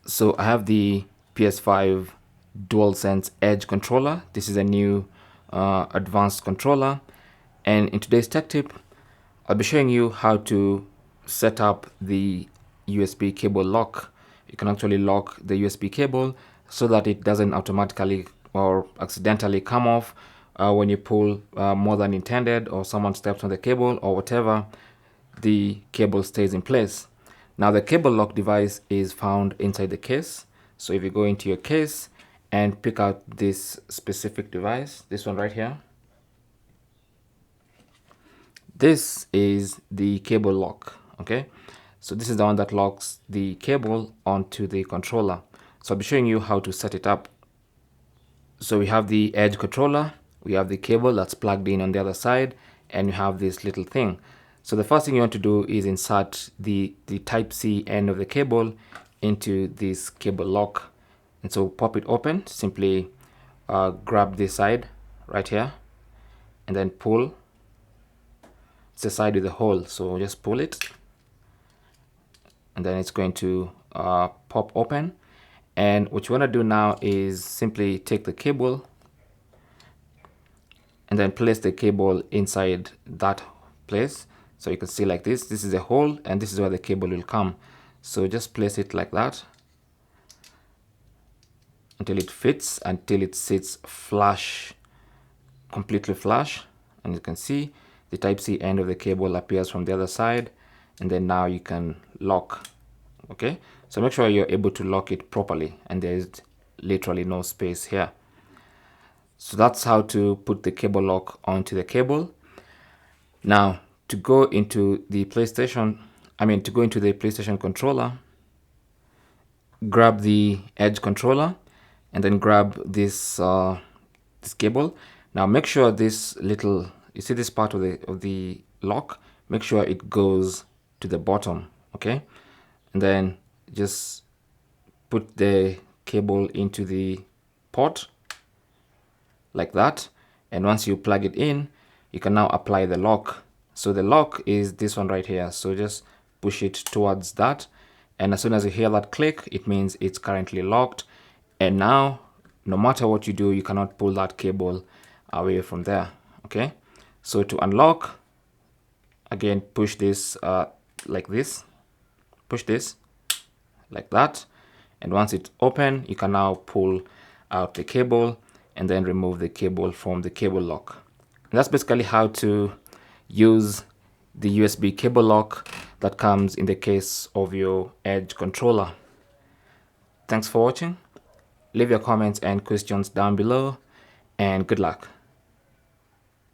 So I have the PS5 DualSense Edge controller. This is a new advanced controller, and in today's tech tip I'll be showing you how to set up the USB cable lock. You can actually lock the USB cable so that it doesn't automatically or accidentally come off when you pull more than intended, or someone steps on the cable or whatever. The cable stays in place. Now the cable lock device is found inside the case. So if you go into your case and pick out this specific device, this one right here, this is the cable lock. Okay, so this is the one that locks the cable onto the controller. So I'll be showing you how to set it up. So we have the Edge controller, we have the cable that's plugged in on the other side, and you have this little thing. So the first thing you want to do is insert the Type-C end of the cable into this cable lock. And so pop it open, simply grab this side right here and then pull. It's the side with the hole, so just pull it and then it's going to pop open. And what you want to do now is simply take the cable and then place the cable inside that place. So you can see like this is a hole and this is where the cable will come. So just place it like that until it fits, until it sits flush, completely flush. And you can see the Type-C end of the cable appears from the other side, and then now you can lock. Okay, so make sure you're able to lock it properly and there is literally no space here. So that's how to put the cable lock onto the cable. Now to go into the PlayStation controller, grab the Edge controller and then grab this this cable. Now make sure this little, you see this part of the lock, make sure it goes to the bottom. Okay, and then just put the cable into the port like that, and once you plug it in, you can now apply the lock. So the lock is this one right here, so just push it towards that, and as soon as you hear that click, it means it's currently locked. And now no matter what you do, you cannot pull that cable away from there. Okay, so to unlock, again push this like this, push this like that, and once it's open, you can now pull out the cable and then remove the cable from the cable lock. And that's basically how to use the USB cable lock that comes in the case of your Edge controller. Thanks for watching. Leave your comments and questions down below, and good luck.